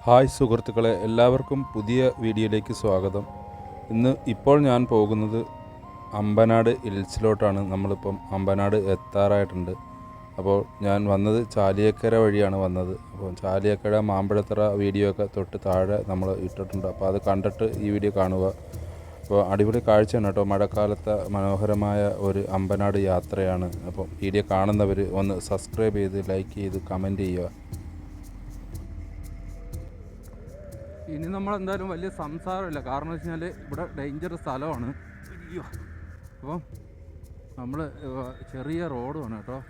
Hi സുഹൃത്തുക്കളെ, എല്ലാവർക്കും പുതിയ വീഡിയോയിലേക്ക് സ്വാഗതം. ഇപ്പോൾ ഞാൻ പോകുന്നത് അമ്പനാട് ഹിൽസിലോട്ടാണ്. നമ്മളിപ്പം അമ്പനാട് എത്താറായിട്ടുണ്ട്. അപ്പോൾ ഞാൻ വന്നത് ചാലിയക്കര വഴിയാണ് വന്നത്. അപ്പോൾ ചാലിയക്കര മാമ്പഴത്തറ വീഡിയോ ഒക്കെ തൊട്ട് താഴെ നമ്മൾ ഇട്ടിട്ടുണ്ട്. അപ്പോൾ അത് കണ്ടിട്ട് ഈ വീഡിയോ കാണുക. അപ്പോൾ അടിപൊളി കാഴ്ചയാണ് കേട്ടോ. മഴക്കാലത്തെ മനോഹരമായ ഒരു അമ്പനാട് യാത്രയാണ്. അപ്പോൾ വീഡിയോ കാണുന്നവർ ഒന്ന് സബ്സ്ക്രൈബ് ചെയ്ത് ലൈക്ക് ചെയ്ത് കമൻറ്റ് ചെയ്യുക. ഇനി നമ്മളെന്തായാലും വലിയ സംസാരമില്ല, കാരണം വെച്ച് കഴിഞ്ഞാൽ ഇവിടെ ഡേഞ്ചർ സ്ഥലമാണ്. അപ്പം നമ്മൾ ചെറിയ റോഡുമാണ് കേട്ടോ.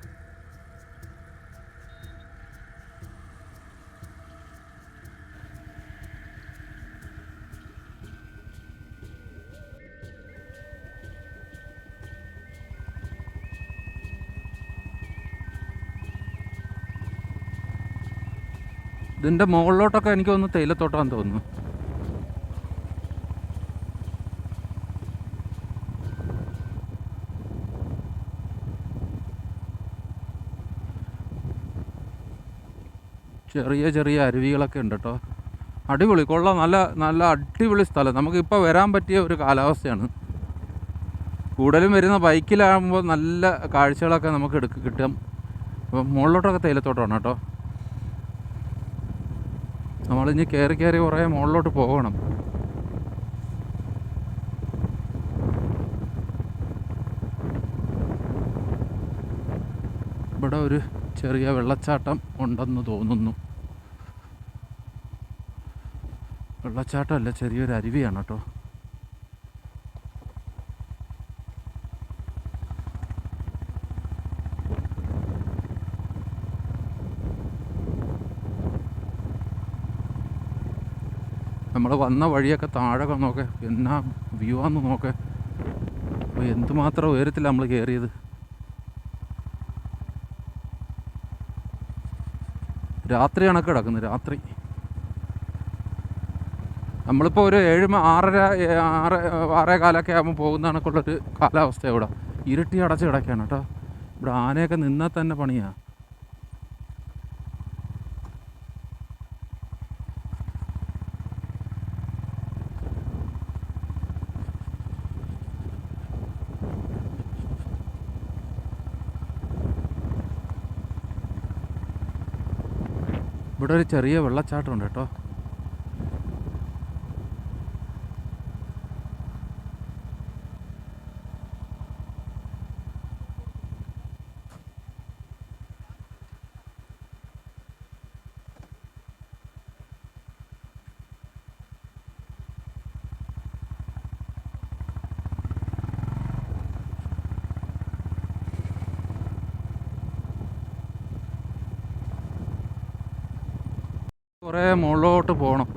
ഇതിൻ്റെ മുകളിലോട്ടൊക്കെ എനിക്ക് തോന്നുന്നു തേയിലത്തോട്ടമാണെന്ന് തോന്നുന്നു. ചെറിയ ചെറിയ അരുവികളൊക്കെ ഉണ്ട് കേട്ടോ. അടിപൊളി, കൊള്ളാം. നല്ല നല്ല അടിപൊളി സ്ഥലം. നമുക്കിപ്പോൾ വരാൻ പറ്റിയ ഒരു കാലാവസ്ഥയാണ്. കൂടുതലും വരുന്ന ബൈക്കിലാകുമ്പോൾ നല്ല കാഴ്ചകളൊക്കെ നമുക്ക് കിട്ടും. അപ്പം മുകളിലോട്ടൊക്കെ തേയിലത്തോട്ടമാണ് കേട്ടോ. നമ്മളിനി കയറി കുറേ മുകളിലോട്ട് പോകണം. ഇവിടെ ഒരു ചെറിയ വെള്ളച്ചാട്ടം ഉണ്ടെന്ന് തോന്നുന്നു. വെള്ളച്ചാട്ടമല്ല, ചെറിയൊരു അരുവിയാണ് കേട്ടോ. നമ്മൾ വന്ന വഴിയൊക്കെ താഴെ നോക്കെ, എന്നാ വ്യൂ ആണെന്ന് നോക്കെ. അപ്പോൾ എന്തുമാത്രം ഉയരത്തിലാണ് നമ്മൾ കയറിയത്. രാത്രി കണക്ക് കിടക്കുന്നത്. രാത്രി നമ്മളിപ്പോൾ ഒരു 6:15 ആകുമ്പോൾ പോകുന്ന കണക്കുള്ളൊരു കാലാവസ്ഥ. ഇവിടെ ഇരുട്ടി അടച്ച് കിടക്കുകയാണ് കേട്ടോ. ഇവിടെ ആനയൊക്കെ നിന്നാൽ തന്നെ പണിയാണ്. ഇവിടെ ഒരു ചെറിയ വെള്ളച്ചാട്ടമുണ്ട് കേട്ടോ. കുറേ മുകളിലോട്ട് പോകണം.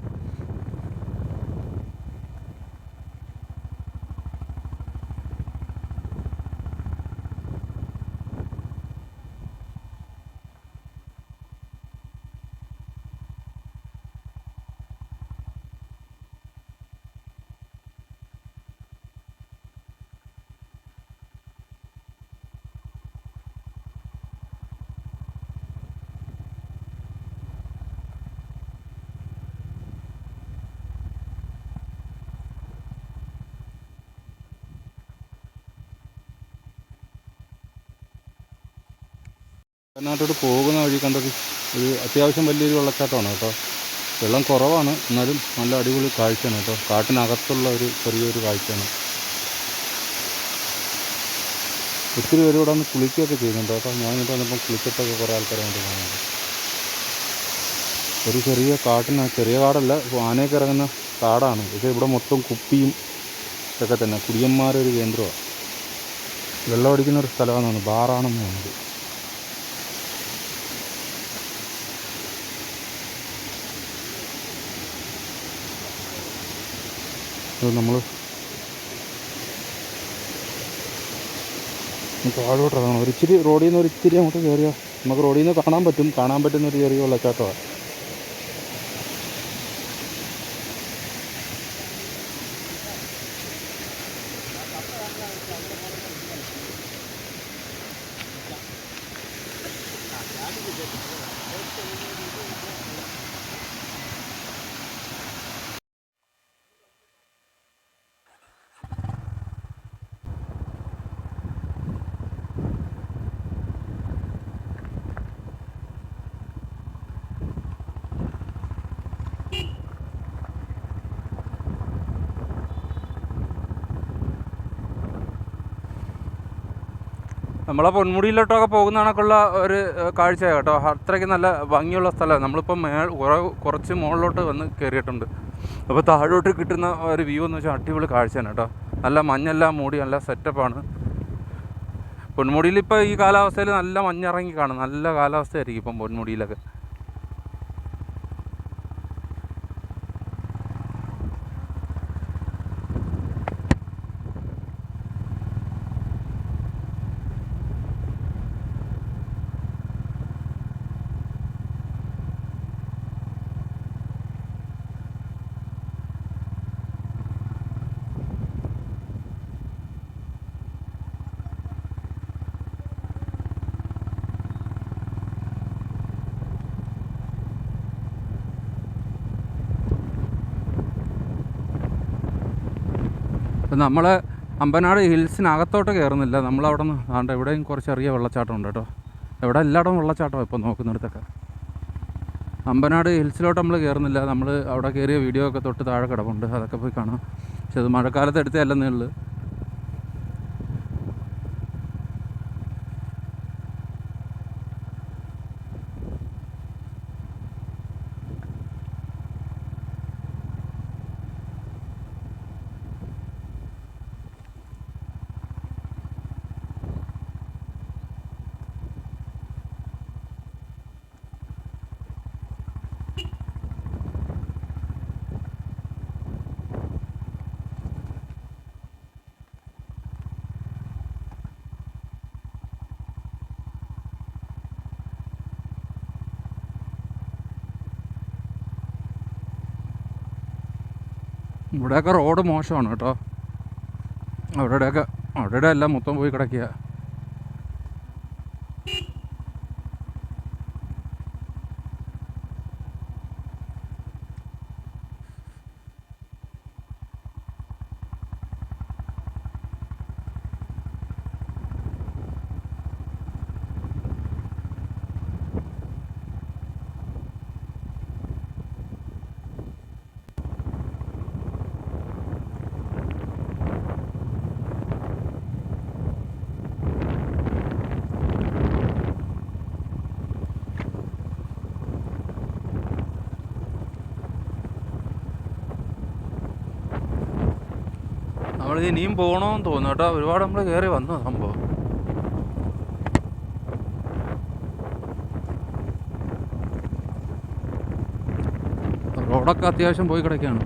കർണാടകത്തോട് പോകുന്ന വഴി കണ്ടത് ഒരു അത്യാവശ്യം വലിയൊരു വെള്ളച്ചാട്ടമാണ് കേട്ടോ. വെള്ളം കുറവാണ്, എന്നാലും നല്ല അടിപൊളി കാഴ്ചയാണ് കേട്ടോ. കാട്ടിനകത്തുള്ള ഒരു ചെറിയൊരു കാഴ്ചയാണ്. ഒത്തിരി പേര് ഇവിടെ വന്ന് കുളിക്കുകയൊക്കെ ചെയ്യുന്നുണ്ട് കേട്ടോ. ഞാൻ ഇങ്ങോട്ട് വന്നപ്പം കുളിച്ചിട്ടൊക്കെ കുറേ ആൾക്കാരെ കൊണ്ട് കാണുന്നുണ്ട്. ഒരു ചെറിയ കാടല്ല, ആനയൊക്കെ ഇറങ്ങുന്ന കാടാണ്. പക്ഷേ ഇവിടെ മൊത്തം കുപ്പിയും ഇതൊക്കെ തന്നെ. കുടിയന്മാരൊരു കേന്ദ്രമാണ്. വെള്ളം അടിക്കുന്നൊരു സ്ഥലമാണെന്ന് തോന്നുന്നു, ബാറാണെന്ന് തോന്നുന്നത്. നമ്മൾ താഴോട്ട് ഇറങ്ങണം. ഒരിച്ചിരി റോഡിൽ നിന്ന് ഒരിച്ചിരി അങ്ങോട്ട് കയറിയാൽ നമുക്ക് റോഡിൽ നിന്ന് കാണാൻ പറ്റുന്നൊരു ചെറിയ വെള്ളച്ചാട്ടമാണ്. നമ്മളെ പൊന്മുടിയിലോട്ടൊക്കെ പോകുന്ന കണക്കുള്ള ഒരു കാഴ്ച കേട്ടോ. അത്രയ്ക്ക് നല്ല ഭംഗിയുള്ള സ്ഥലമാണ്. നമ്മളിപ്പം കുറച്ച് മുകളിലോട്ട് വന്ന് കയറിയിട്ടുണ്ട്. അപ്പോൾ താഴോട്ട് കിട്ടുന്ന ഒരു വ്യൂ എന്ന് വെച്ചാൽ അടിപൊളി കാഴ്ചയാണ് കേട്ടോ. നല്ല മഞ്ഞെല്ലാം മൂടി നല്ല സെറ്റപ്പാണ്. പൊന്മുടിയിൽ ഇപ്പോൾ ഈ കാലാവസ്ഥയിൽ നല്ല മഞ്ഞിറങ്ങി കാണും. നല്ല കാലാവസ്ഥയായിരിക്കും ഇപ്പം പൊന്മുടിയിലൊക്കെ. ഇപ്പം നമ്മൾ അമ്പനാട് ഹിൽസിനകത്തോട്ട് കയറുന്നില്ല. നമ്മളവിടെ നിന്ന് ആണ്ട് എവിടെയും കുറച്ച് ചെറിയ വെള്ളച്ചാട്ടം ഉണ്ട് കേട്ടോ. എവിടെ എല്ലായിടവും വെള്ളച്ചാട്ടം ഇപ്പം നോക്കുന്നിടത്തൊക്കെ. അമ്പനാട് ഹിൽസിലോട്ട് നമ്മൾ കയറുന്നില്ല. നമ്മൾ അവിടെ കയറിയ വീഡിയോ ഒക്കെ തൊട്ട് താഴെ കിടപ്പുണ്ട്, അതൊക്കെ പോയി കാണാം. പക്ഷെ അത് മഴക്കാലത്ത് എടുത്തതല്ലെന്നേ ഉള്ളൂ. ഇവിടെയൊക്കെ റോഡ് മോശമാണ് കേട്ടോ. അവിടെ എല്ലാം മൊത്തം പോയി കിടക്കുക. നമ്മൾ ഇനിയും പോകണമെന്ന് തോന്നുന്നു കേട്ടോ. ഒരുപാട് നമ്മൾ കയറി വന്നു സംഭവം. റോഡൊക്കെ അത്യാവശ്യം പോയി കിടക്കുകയാണ്.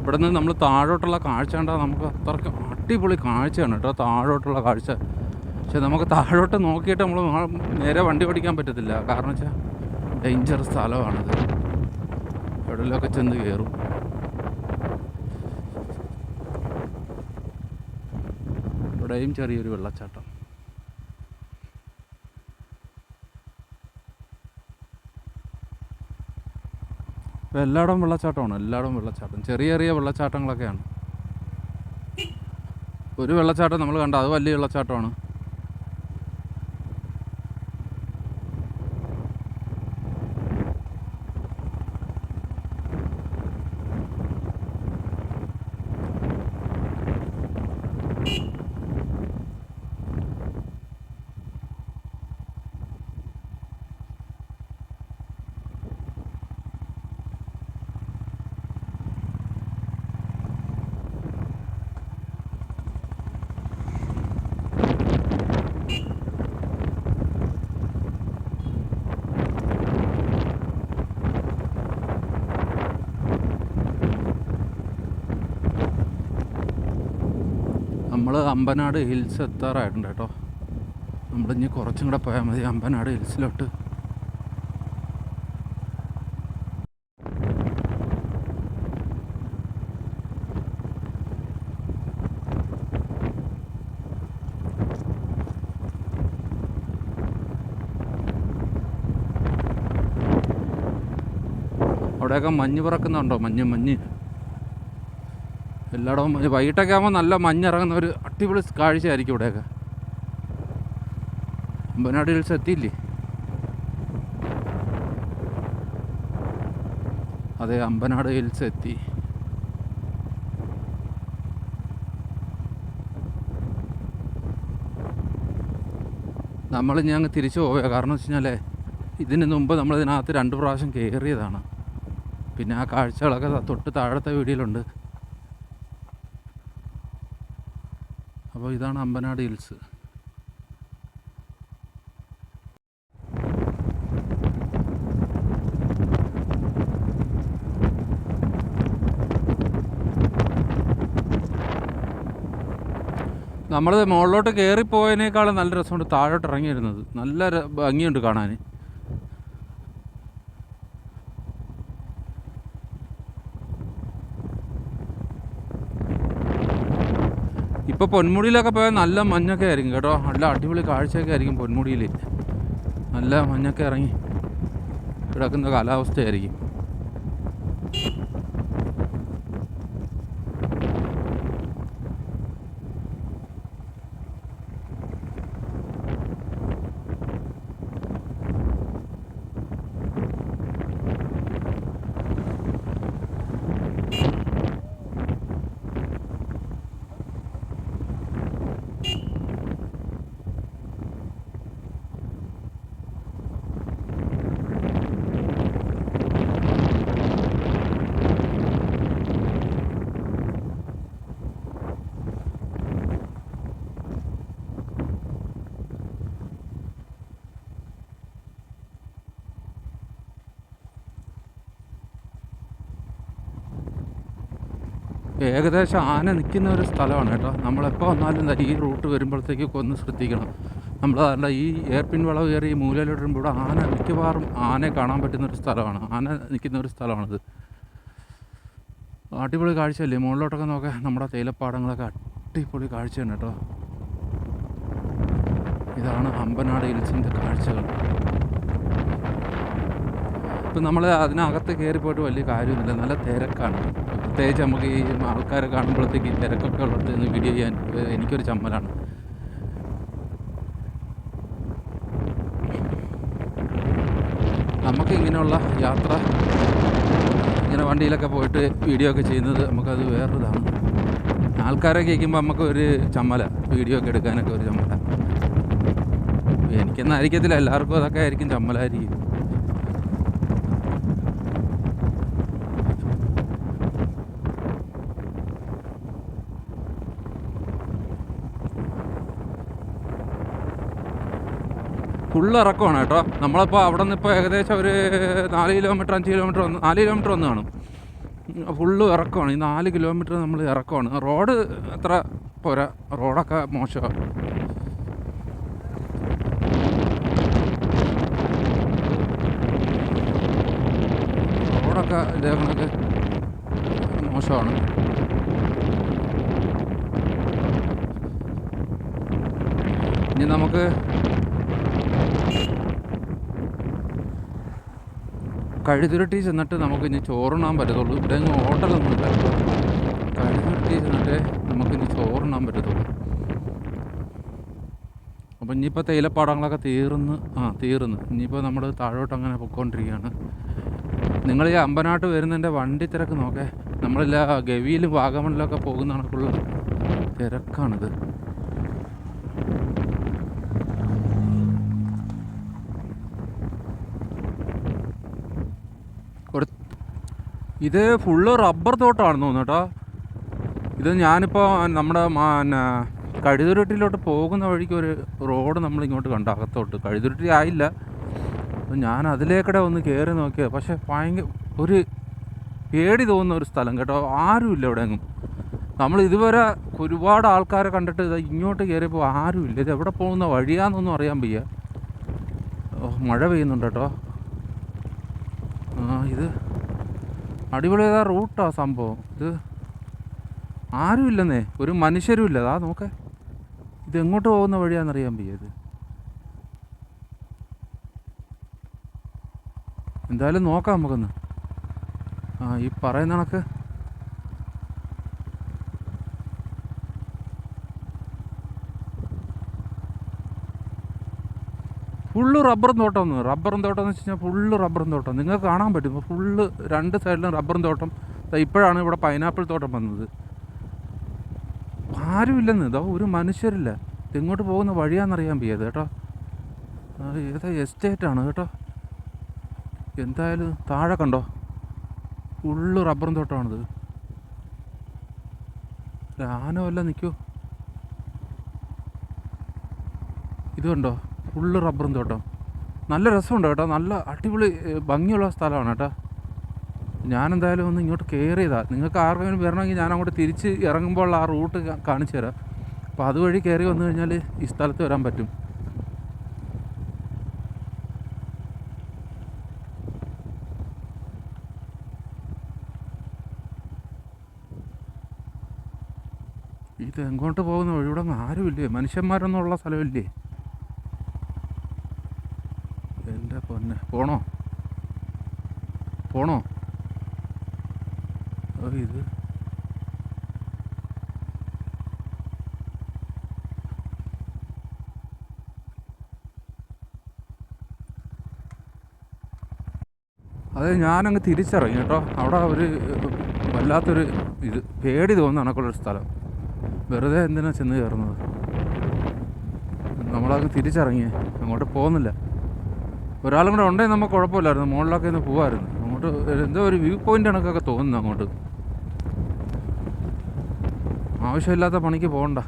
ഇവിടെ നിന്ന് നമ്മൾ താഴോട്ടുള്ള കാഴ്ച കണ്ടാൽ നമുക്ക് അത്രയ്ക്ക് അടിപൊളി കാഴ്ചയാണ് കേട്ടോ താഴോട്ടുള്ള കാഴ്ച. പക്ഷെ നമുക്ക് താഴോട്ട് നോക്കിയിട്ട് നമ്മൾ നേരെ വണ്ടി ഓടിക്കാൻ പറ്റത്തില്ല. കാരണം വെച്ചാൽ ഡേഞ്ചർ സ്ഥലമാണിത്. എവിടെയൊക്കെ ചെന്ന് കയറും. ഇവിടെയും ചെറിയൊരു വെള്ളച്ചാട്ടം. ഇപ്പോൾ എല്ലായിടവും വെള്ളച്ചാട്ടമാണ്. എല്ലായിടവും വെള്ളച്ചാട്ടം, ചെറിയ ചെറിയ വെള്ളച്ചാട്ടങ്ങളൊക്കെയാണ്. ഒരു വെള്ളച്ചാട്ടം നമ്മൾ കണ്ട അത് വലിയ വെള്ളച്ചാട്ടമാണ്. നമ്മൾ അമ്പനാട് ഹിൽസ് എത്താറായിട്ടുണ്ട് കേട്ടോ. നമ്മളിനി കുറച്ചും കൂടെ പോയാൽ മതി അമ്പനാട് ഹിൽസിലോട്ട്. അവിടെ ഇവിടെയൊക്കെ മഞ്ഞ് പറക്കുന്നുണ്ടോ? മഞ്ഞ് എല്ലായിടവും വൈകിട്ടൊക്കെ ആകുമ്പോൾ നല്ല മഞ്ഞിറങ്ങുന്ന ഒരു അടിപൊളി കാഴ്ചയായിരിക്കും ഇവിടെയൊക്കെ. അമ്പനാട് ഹിൽസ് എത്തിയില്ലേ? അതെ, അമ്പനാട് ഹിൽസ് എത്തി. നമ്മളിനി അങ്ങ് തിരിച്ചു പോവുക. കാരണം വെച്ച് കഴിഞ്ഞാൽ ഇതിന് മുമ്പ് നമ്മളിതിനകത്ത് 2 പ്രാവശ്യം കയറിയതാണ്. പിന്നെ ആ കാഴ്ചകളൊക്കെ തൊട്ട് താഴത്തെ വീഡിയോയിലുണ്ട്. അപ്പോൾ ഇതാണ് അമ്പനാട് ഹിൽസ്. നമ്മൾ മുകളിലോട്ട് കയറിപ്പോയതിനേക്കാളും നല്ല രസമുണ്ട് താഴോട്ട് ഇറങ്ങിയിരുന്നത്. നല്ല ഭംഗിയുണ്ട് കാണാൻ. ഇപ്പോൾ പൊന്മുടിയിലൊക്കെ പോയാൽ നല്ല മഞ്ഞൊക്കെ ആയിരിക്കും കേട്ടോ. നല്ല അടിപൊളി കാഴ്ചയൊക്കെ ആയിരിക്കും പൊന്മുടിയിൽ. നല്ല മഞ്ഞൊക്കെ ഇറങ്ങി കിടക്കുന്ന കാലാവസ്ഥയായിരിക്കും. ഏകദേശം ആന നിൽക്കുന്ന ഒരു സ്ഥലമാണ് കേട്ടോ. നമ്മളെപ്പോൾ വന്നാലും ഈ റൂട്ട് വരുമ്പോഴത്തേക്കൊക്കെ ഒന്ന് ശ്രദ്ധിക്കണം. നമ്മൾ അതിൻ്റെ ഈ എയർപിൻ വളവ് കയറി ഈ മൂലയിലിടുമ്പോൾ ഇവിടെ ആന മിക്കവാറും ആനയെ കാണാൻ പറ്റുന്നൊരു സ്ഥലമാണ്. ആന നിൽക്കുന്ന ഒരു സ്ഥലമാണിത്. അടിപൊളി കാഴ്ചയല്ലേ? മുകളിലോട്ടൊക്കെ നോക്കാം, നമ്മുടെ തേയിലപ്പാടങ്ങളൊക്കെ അടിപൊളി കാഴ്ചയാണ് കേട്ടോ. ഇതാണ് അമ്പനാട് ഹിൽസിൻ്റെ കാഴ്ചകൾ. ഇപ്പം നമ്മൾ അതിനകത്ത് കയറിപ്പോയിട്ട് വലിയ കാര്യമൊന്നുമില്ല, നല്ല തിരക്കാണ്. പ്രത്യേകിച്ച് നമുക്ക് ഈ ആൾക്കാരെ കാണുമ്പോഴത്തേക്ക് ഈ തിരക്കൊക്കെ ഉള്ളിടത്ത് നിന്ന് വീഡിയോ ചെയ്യാൻ എനിക്കൊരു ചമ്മലാണ്. നമുക്ക് ഇങ്ങനെയുള്ള യാത്ര, ഇങ്ങനെ വണ്ടിയിലൊക്കെ പോയിട്ട് വീഡിയോ ഒക്കെ ചെയ്യുന്നത് നമുക്കത് വേറൊരിതാണ്. ആൾക്കാരൊക്കെ ഇരിക്കുമ്പോൾ നമുക്ക് ഒരു ചമ്മല, വീഡിയോ ഒക്കെ എടുക്കാനൊക്കെ ഒരു ചമ്മല. എനിക്കൊന്നും ആയിരിക്കത്തില്ല, എല്ലാവർക്കും അതൊക്കെ ആയിരിക്കും, ചമ്മലായിരിക്കും. ഫുള്ള് ഇറക്കമാണ് കേട്ടോ. നമ്മളിപ്പോൾ അവിടെ നിന്ന് ഇപ്പോൾ ഏകദേശം ഒരു 4 കിലോമീറ്റർ 5 കിലോമീറ്റർ 4 കിലോമീറ്റർ ഒന്ന് കാണും. ഫുള്ള് ഇറക്കമാണ്. ഈ 4 കിലോമീറ്റർ നമ്മൾ ഇറക്കമാണ്. റോഡ് അത്ര പോരാ, റോഡൊക്കെ മോശമാണ്. റോഡൊക്കെ ഇതേ കണക്ക് മോശമാണ്. ഇനി നമുക്ക് കഴുതുരുട്ടി ചെന്നിട്ട് നമുക്കിനി ചോറുണ്ണാൻ പറ്റത്തുള്ളൂ. ഇവിടെ ഒന്നും ഹോട്ടലൊന്നും ഇല്ല. കഴുതുരുട്ടി ചെന്നിട്ട് നമുക്കിനി ചോറുണ്ണാൻ പറ്റത്തുള്ളൂ. അപ്പം ഇനിയിപ്പോൾ തേയിലപ്പാടങ്ങളൊക്കെ തീർന്ന് ഇനിയിപ്പോൾ നമ്മൾ താഴോട്ട് അങ്ങനെ പൊയ്ക്കൊണ്ടിരിക്കുകയാണ്. നിങ്ങൾ ഈ അമ്പനാട്ട് വരുന്നതിൻ്റെ വണ്ടി തിരക്ക് നോക്കേ. നമ്മളില്ല ഗവിയിലും വാഗമണിലൊക്കെ പോകുന്ന കണക്കുള്ള തിരക്കാണിത്. ഇത് ഫുള്ള് റബ്ബർ തോട്ടമാണെന്ന് തോന്നുന്നു കേട്ടോ. ഇത് ഞാനിപ്പോൾ നമ്മുടെ കഴുതുരുട്ടിയിലോട്ട് പോകുന്ന വഴിക്ക് ഒരു റോഡ് നമ്മളിങ്ങോട്ട് കണ്ട അകത്തോട്ട്. കഴുതുരുട്ടി ആയില്ല, അപ്പം ഞാൻ അതിലേക്കടെ ഒന്ന് കയറി നോക്കിയത്. പക്ഷേ ഭയങ്കര ഒരു പേടി തോന്നുന്ന ഒരു സ്ഥലം കേട്ടോ. ആരുമില്ല ഇവിടെ എങ്ങും. നമ്മൾ ഇതുവരെ ഒരുപാട് ആൾക്കാരെ കണ്ടിട്ട് ഇത് ഇങ്ങോട്ട് കയറിയപ്പോൾ ആരുമില്ല. ഇത് എവിടെ പോകുന്ന വഴിയാണെന്നൊന്നും അറിയാൻ വയ്യ. മഴ പെയ്യുന്നുണ്ട് കേട്ടോ. ഇത് അടിപൊളിയാ റൂട്ടാ സംഭവം. ഇത് ആരുമില്ലെന്നേ, ഒരു മനുഷ്യരും ഇല്ല. അതാ നോക്കേ, ഇത് എങ്ങോട്ട് പോകുന്ന വഴിയാണെന്നറിയാൻ വയ്യ. ഇത് എന്തായാലും നോക്കാം നമുക്കൊന്ന്. ഈ പറയുന്ന കണക്ക് ഫുള്ള് റബ്ബറും തോട്ടം എന്ന് വെച്ച് കഴിഞ്ഞാൽ ഫുള്ള് റബ്ബറും തോട്ടം നിങ്ങൾക്ക് കാണാൻ പറ്റും. ഫുള്ള് രണ്ട് സൈഡിലും റബ്ബറും തോട്ടം. ഇപ്പോഴാണ് ഇവിടെ പൈനാപ്പിൾ തോട്ടം വന്നത്. ആരുമില്ലെന്ന്, ഇതോ ഒരു മനുഷ്യരില്ല. ഇതെങ്ങോട്ട് പോകുന്ന വഴിയാണെന്നറിയാൻ വയ്യത് കേട്ടോ. ഏതാ എസ്റ്റേറ്റാണ് കേട്ടോ. എന്തായാലും താഴെ കണ്ടോ, ഫുള്ള് റബ്ബറും തോട്ടമാണിത്. ആന വല്ല നിൽക്കൂ. ഇത് കണ്ടോ, ഫുള്ള് റബ്ബറും തോട്ടം. നല്ല രസമുണ്ട് കേട്ടോ, നല്ല അടിപൊളി ഭംഗിയുള്ള സ്ഥലമാണ് കേട്ടോ. ഞാനെന്തായാലും ഒന്ന് ഇങ്ങോട്ട് കയറിയതാണ്. നിങ്ങൾക്ക് ആർക്കെങ്കിലും വരണമെങ്കിൽ ഞാൻ അങ്ങോട്ട് തിരിച്ച് ഇറങ്ങുമ്പോൾ ആ റൂട്ട് കാണിച്ചു തരാം. അപ്പോൾ അതുവഴി കയറി വന്നു കഴിഞ്ഞാൽ ഈ സ്ഥലത്ത് വരാൻ പറ്റും. ഇത് എങ്ങോട്ട് പോകുന്ന വഴി? ഇവിടെ ആരുമില്ലേ, മനുഷ്യന്മാരൊന്നും ഉള്ള സ്ഥലമില്ലേ? എൻ്റെ പൊന്നെ, പോണോ? ഇത് അതെ, ഞാനങ്ങ് തിരിച്ചിറങ്ങി കേട്ടോ. അവിടെ ഒരു വല്ലാത്തൊരു പേടി തോന്നുന്ന കണക്കുള്ളൊരു സ്ഥലം. വെറുതെ എന്തിനാ ചെന്ന് കയറുന്നത്? നമ്മളങ്ങ് തിരിച്ചിറങ്ങി, അങ്ങോട്ട് പോകുന്നില്ല. ഒരാളും കൂടെ ഉണ്ടെങ്കിൽ നമുക്ക് കുഴപ്പമില്ലായിരുന്നു, മുകളിലൊക്കെ ഒന്ന് പോകാമായിരുന്നു. അങ്ങോട്ട് എന്തോ ഒരു വ്യൂ പോയിൻ്റ് കണക്കൊക്കെ തോന്നുന്നു. അങ്ങോട്ട് ആവശ്യമില്ലാത്ത പണിക്ക് പോകണ്ട.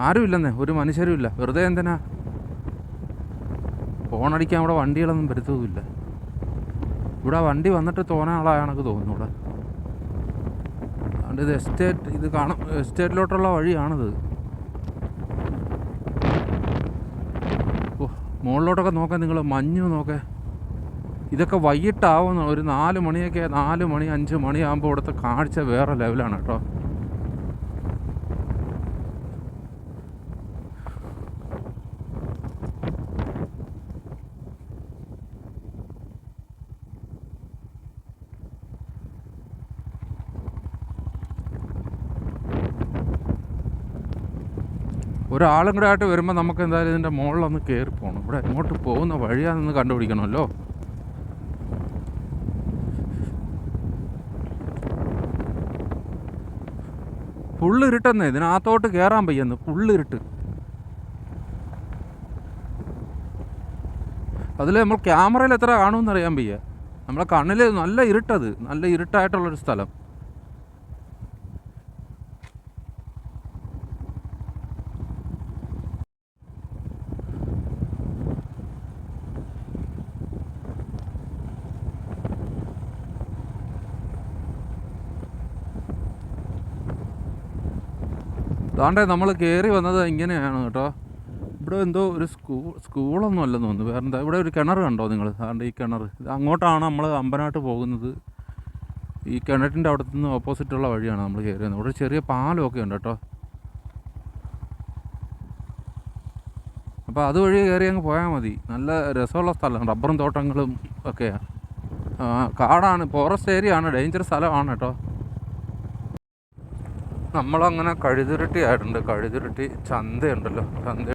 ആരുമില്ലെന്നേ, ഒരു മനുഷ്യരും ഇല്ല. വെറുതെ എന്തിനാ ഫോണടിക്കാൻ? ഇവിടെ വണ്ടികളൊന്നും വരുത്തതുമില്ല. ഇവിടെ വണ്ടി വന്നിട്ട് തോന്നാൻ ആളായ കണക്ക് തോന്നുന്നു ഇവിടെ. അതുകൊണ്ട് ഇത് എസ്റ്റേറ്റ്, ഇത് കാണാം, എസ്റ്റേറ്റിലോട്ടുള്ള വഴിയാണിത്. മുകളിലോട്ടൊക്കെ നോക്കാൻ നിങ്ങൾ, മഞ്ഞ് നോക്കേ. ഇതൊക്കെ വൈകിട്ടാവുന്ന ഒരു 4 മണിയൊക്കെ, 4 മണി 5 മണിയാകുമ്പോൾ ഇവിടുത്തെ കാഴ്ച വേറെ ലെവലാണ് കേട്ടോ. ഒരാളും കൂടെ ആയിട്ട് വരുമ്പോൾ നമുക്ക് എന്തായാലും ഇതിൻ്റെ മുകളിലൊന്ന് കയറി പോകണം. ഇവിടെ എങ്ങോട്ട് പോകുന്ന വഴിയാണെന്ന് കണ്ടുപിടിക്കണമല്ലോ. ഫുള്ളിരുട്ടെന്നേ, ഇതിനകത്തോട്ട് കയറാൻ വയ്യെന്ന്. ഫുള്ളിരുട്ട്. അതിൽ നമ്മൾ ക്യാമറയിൽ എത്ര കാണുമെന്ന് അറിയാൻ വയ്യ. നമ്മളെ കണ്ണിൽ നല്ല ഇരുട്ടത്, നല്ല ഇരുട്ടായിട്ടുള്ളൊരു സ്ഥലം. അതാണ്ടേ നമ്മൾ കയറി വന്നത് ഇങ്ങനെയാണ് കേട്ടോ. ഇവിടെ എന്തോ ഒരു സ്കൂളൊന്നും അല്ലെന്ന് തോന്നുന്നു. വേറെ എന്താ, ഇവിടെ ഒരു കിണർ കണ്ടോ നിങ്ങൾ? അതുകൊണ്ട് ഈ കിണർ, ഇത് അങ്ങോട്ടാണ് നമ്മൾ അമ്പനാട്ട് പോകുന്നത്. ഈ കിണറ്റിൻ്റെ അവിടെ നിന്ന് ഓപ്പോസിറ്റുള്ള വഴിയാണ് നമ്മൾ കയറി വന്നത്. ഇവിടെ ചെറിയ പാലമൊക്കെ ഉണ്ട് കേട്ടോ. അപ്പോൾ അതുവഴി കയറി അങ്ങ് പോയാൽ മതി. നല്ല രസമുള്ള സ്ഥലമാണ്, റബ്ബറും തോട്ടങ്ങളും ഒക്കെയാണ്. കാടാണ്, ഫോറസ്റ്റ് ഏരിയ ആണ്, ഡേഞ്ചർ സ്ഥലമാണ് കേട്ടോ. നമ്മളങ്ങനെ കഴുതുരുട്ടി ആയിട്ടുണ്ട്. കഴുതുരുട്ടി ചന്തയുണ്ടല്ലോ, ചന്ത